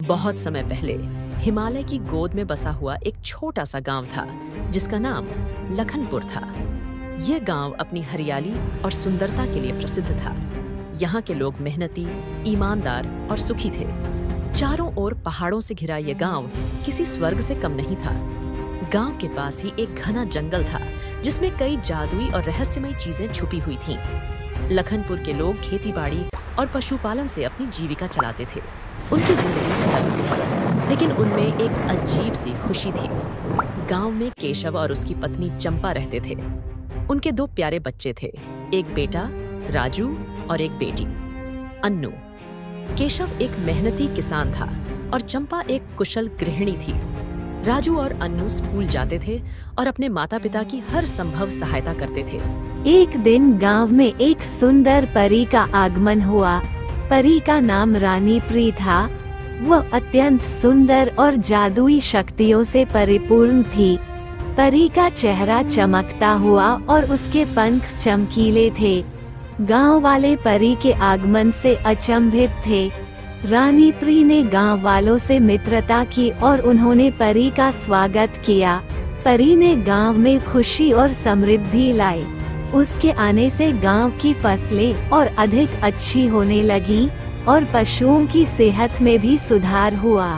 बहुत समय पहले हिमालय की गोद में बसा हुआ एक छोटा सा गांव था जिसका नाम लखनपुर था। यह गांव अपनी हरियाली और सुंदरता के लिए प्रसिद्ध था। यहाँ के लोग मेहनती, ईमानदार और सुखी थे। चारों ओर पहाड़ों से घिरा यह गांव किसी स्वर्ग से कम नहीं था। गांव के पास ही एक घना जंगल था जिसमें कई जादुई और रहस्यमय चीजें छुपी हुई थीं। लखनपुर के लोग खेतीबाड़ी और पशुपालन से अपनी जीविका चलाते थे। उनकी जिंदगी सरल थी, लेकिन उनमें एक अजीब सी खुशी थी। गांव में केशव और उसकी पत्नी चंपा रहते थे। उनके 2 प्यारे बच्चे थे, एक बेटा राजू और एक बेटी अन्नू। केशव एक मेहनती किसान था और चंपा एक कुशल गृहिणी थी। राजू और अन्नू स्कूल जाते थे और अपने माता पिता की हर संभव सहायता करते थे। एक दिन गांव में एक सुंदर परी का आगमन हुआ। परी का नाम रानी प्री था। वह अत्यंत सुंदर और जादुई शक्तियों से परिपूर्ण थी। परी का चेहरा चमकता हुआ और उसके पंख चमकीले थे। गांव वाले परी के आगमन से अचंभित थे। रानी प्री ने गांव वालों से मित्रता की और उन्होंने परी का स्वागत किया। परी ने गांव में खुशी और समृद्धि लाई। उसके आने से गांव की फसलें और अधिक अच्छी होने लगी और पशुओं की सेहत में भी सुधार हुआ।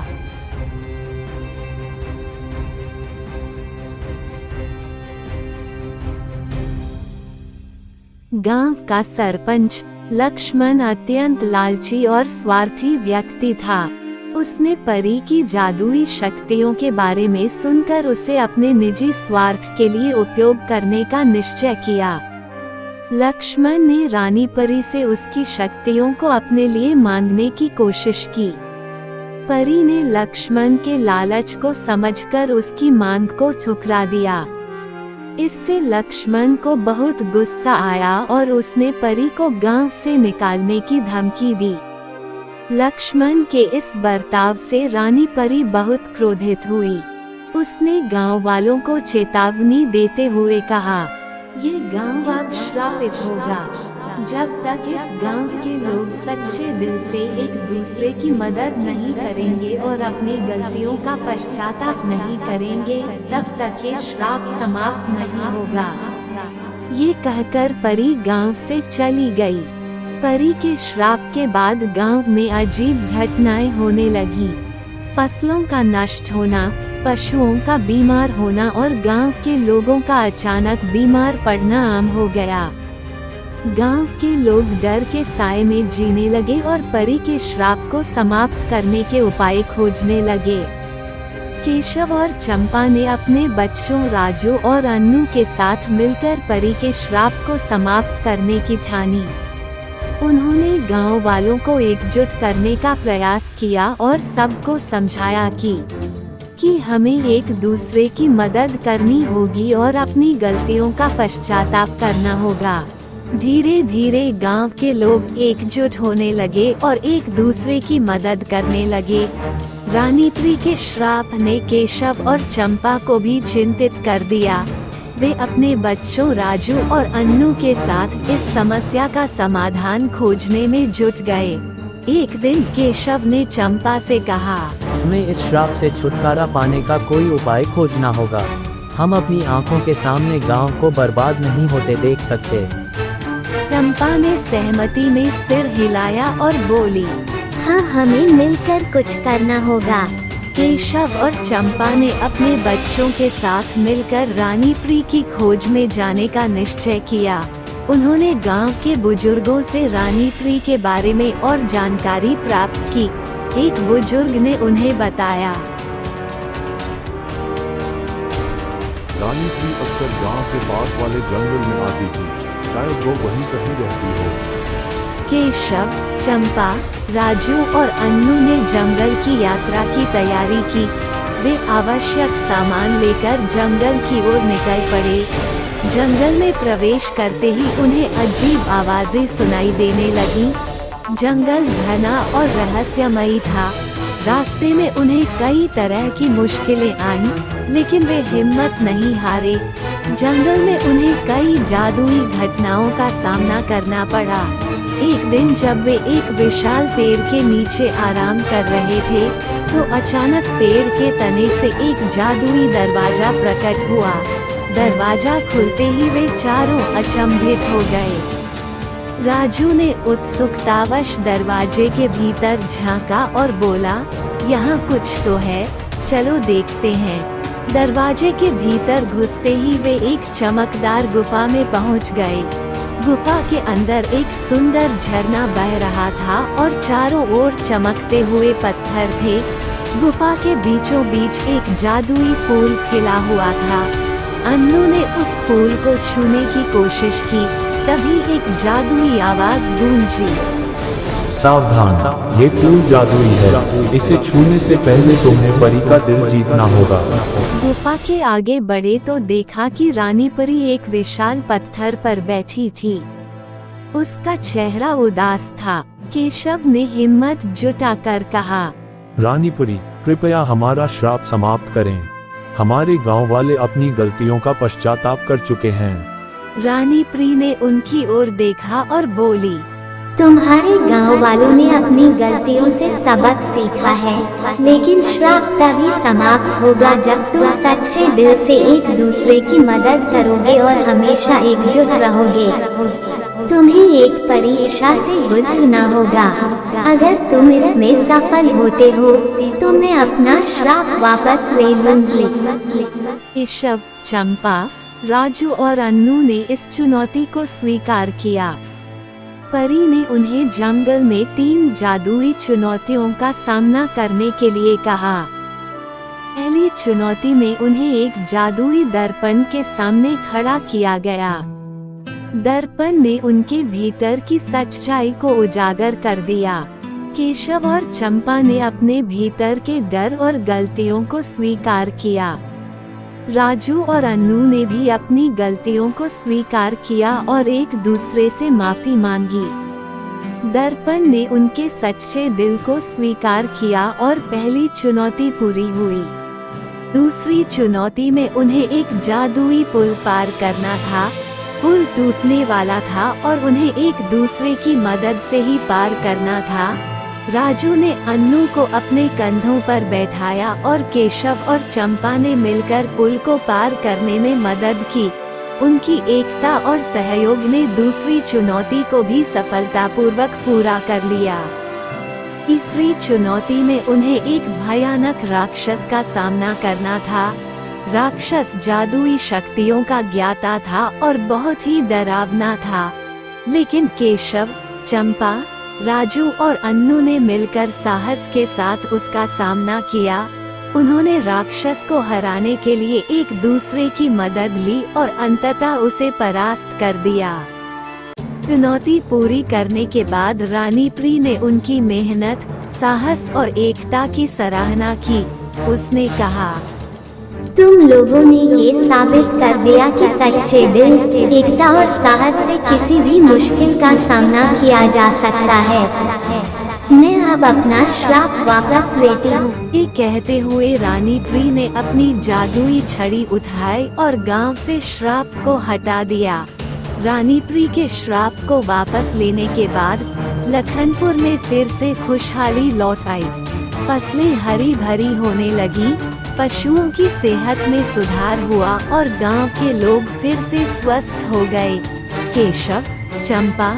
गांव का सरपंच लक्ष्मण अत्यंत लालची और स्वार्थी व्यक्ति था। उसने परी की जादुई शक्तियों के बारे में सुनकर उसे अपने निजी स्वार्थ के लिए उपयोग करने का निश्चय किया। लक्ष्मण ने रानी परी से उसकी शक्तियों को अपने लिए मांगने की कोशिश की। परी ने लक्ष्मण के लालच को समझकर उसकी मांग को ठुकरा दिया। इससे लक्ष्मण को बहुत गुस्सा आया और उसने परी को गांव से निकालने की धमकी दी। लक्ष्मण के इस बर्ताव से रानी परी बहुत क्रोधित हुई। उसने गांव वालों को चेतावनी देते हुए कहा, ये गांव अब श्रापित होगा। जब तक इस गांव के लोग सच्चे दिल से एक दूसरे की मदद नहीं करेंगे और अपनी गलतियों का पश्चाताप नहीं करेंगे, तब तक ये श्राप समाप्त नहीं होगा। ये कहकर परी गांव से चली गई। परी के श्राप के बाद गांव में अजीब घटनाएं होने लगी। फसलों का नष्ट होना, पशुओं का बीमार होना और गांव के लोगों का अचानक बीमार पड़ना आम हो गया। गांव के लोग डर के साए में जीने लगे और परी के श्राप को समाप्त करने के उपाय खोजने लगे। केशव और चंपा ने अपने बच्चों राजू और अन्नू के साथ मिलकर परी के श्राप को समाप्त करने की ठानी। उन्होंने गांव वालों को एकजुट करने का प्रयास किया और सबको समझाया कि हमें एक दूसरे की मदद करनी होगी और अपनी गलतियों का पश्चाताप करना होगा। धीरे धीरे गांव के लोग एकजुट होने लगे और एक दूसरे की मदद करने लगे। रानी प्री के श्राप ने केशव और चंपा को भी चिंतित कर दिया। वे अपने बच्चों राजू और अन्नू के साथ इस समस्या का समाधान खोजने में जुट गए। एक दिन केशव ने चंपा से कहा, हमें इस श्राप से छुटकारा पाने का कोई उपाय खोजना होगा। हम अपनी आंखों के सामने गांव को बर्बाद नहीं होते देख सकते। चंपा ने सहमति में सिर हिलाया और बोली, हाँ, हमें मिलकर कुछ करना होगा। केशव और चंपा ने अपने बच्चों के साथ मिलकर रानी प्री की खोज में जाने का निश्चय किया। उन्होंने गांव के बुजुर्गों से रानी प्री के बारे में और जानकारी प्राप्त की। एक बुजुर्ग ने उन्हें बताया, रानी प्री अक्सर गांव के पास वाले जंगल में आती थी। शायद वो वहीं कहीं रहती हो। केशव, चंपा, राजू और अन्नू ने जंगल की यात्रा की तैयारी की। वे आवश्यक सामान लेकर जंगल की ओर निकल पड़े। जंगल में प्रवेश करते ही उन्हें अजीब आवाजें सुनाई देने लगीं। जंगल घना और रहस्यमयी था। रास्ते में उन्हें कई तरह की मुश्किलें आईं, लेकिन वे हिम्मत नहीं हारे। जंगल में उन्हें कई जादुई घटनाओं का सामना करना पड़ा। एक दिन जब वे एक विशाल पेड़ के नीचे आराम कर रहे थे, तो अचानक पेड़ के तने से एक जादुई दरवाजा प्रकट हुआ। दरवाजा खुलते ही वे चारों अचंभित हो गए। राजू ने उत्सुकतावश दरवाजे के भीतर झांका और बोला, यहाँ कुछ तो है, चलो देखते हैं। दरवाजे के भीतर घुसते ही वे एक चमकदार गुफा में पहुंच गए। गुफा के अंदर एक सुंदर झरना बह रहा था और चारों ओर चमकते हुए पत्थर थे। गुफा के बीचों बीच एक जादुई फूल खिला हुआ था। अन्नू ने उस फूल को छूने की कोशिश की, तभी एक जादुई आवाज गूंजी। सावधान, ये फूल जादुई है, इसे छूने से पहले तुम्हें परी का दिल जीतना होगा। गुफा के आगे बढ़े तो देखा कि रानी परी एक विशाल पत्थर पर बैठी थी। उसका चेहरा उदास था। केशव ने हिम्मत जुटाकर कहा, रानी परी, कृपया हमारा श्राप समाप्त करें। हमारे गांव वाले अपनी गलतियों का पश्चाताप कर चुके हैं। रानी परी ने उनकी ओर देखा और बोली, तुम्हारे गांव वालों ने अपनी गलतियों से सबक सीखा है, लेकिन श्राप तभी समाप्त होगा जब तुम सच्चे दिल से एक दूसरे की मदद करोगे और हमेशा एकजुट रहोगे। तुम्हें एक परीक्षा से गुजरना होगा। अगर तुम इसमें सफल होते हो तो मैं अपना श्राप वापस ले लूंगी। केशव, चंपा, राजू और अन्नू ने इस चुनौती को स्वीकार किया। परी ने उन्हें जंगल में 3 जादुई चुनौतियों का सामना करने के लिए कहा। पहली चुनौती में उन्हें एक जादुई दर्पण के सामने खड़ा किया गया। दर्पण ने उनके भीतर की सच्चाई को उजागर कर दिया। केशव और चंपा ने अपने भीतर के डर और गलतियों को स्वीकार किया। राजू और अन्नू ने भी अपनी गलतियों को स्वीकार किया और एक दूसरे से माफी मांगी। दर्पण ने उनके सच्चे दिल को स्वीकार किया और पहली चुनौती पूरी हुई। दूसरी चुनौती में उन्हें एक जादुई पुल पार करना था। पुल टूटने वाला था और उन्हें एक दूसरे की मदद से ही पार करना था। राजू ने अन्नू को अपने कंधों पर बैठाया और केशव और चंपा ने मिलकर पुल को पार करने में मदद की। उनकी एकता और सहयोग ने दूसरी चुनौती को भी सफलतापूर्वक पूरा कर लिया। तीसरी चुनौती में उन्हें एक भयानक राक्षस का सामना करना था। राक्षस जादुई शक्तियों का ज्ञाता था और बहुत ही डरावना था, लेकिन केशव, चंपा, राजू और अन्नू ने मिलकर साहस के साथ उसका सामना किया। उन्होंने राक्षस को हराने के लिए एक दूसरे की मदद ली और अंततः उसे परास्त कर दिया। चुनौती पूरी करने के बाद रानी परी ने उनकी मेहनत, साहस और एकता की सराहना की। उसने कहा, तुम लोगों ने ये साबित कर दिया कि सच्चे दिल, एकता और साहस से किसी भी मुश्किल का सामना किया जा सकता है। मैं अब अपना श्राप वापस लेती हूँ। ये कहते हुए रानी परी ने अपनी जादुई छड़ी उठाई और गांव से श्राप को हटा दिया। रानी परी के श्राप को वापस लेने के बाद लखनपुर में फिर से खुशहाली लौट आई। फसलें हरी भरी होने लगी, पशुओं की सेहत में सुधार हुआ और गांव के लोग फिर से स्वस्थ हो गए। केशव, चंपा,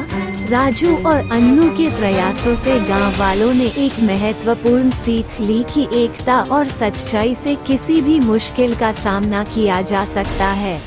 राजू और अन्नू के प्रयासों से गांव वालों ने एक महत्वपूर्ण सीख ली कि एकता और सच्चाई से किसी भी मुश्किल का सामना किया जा सकता है।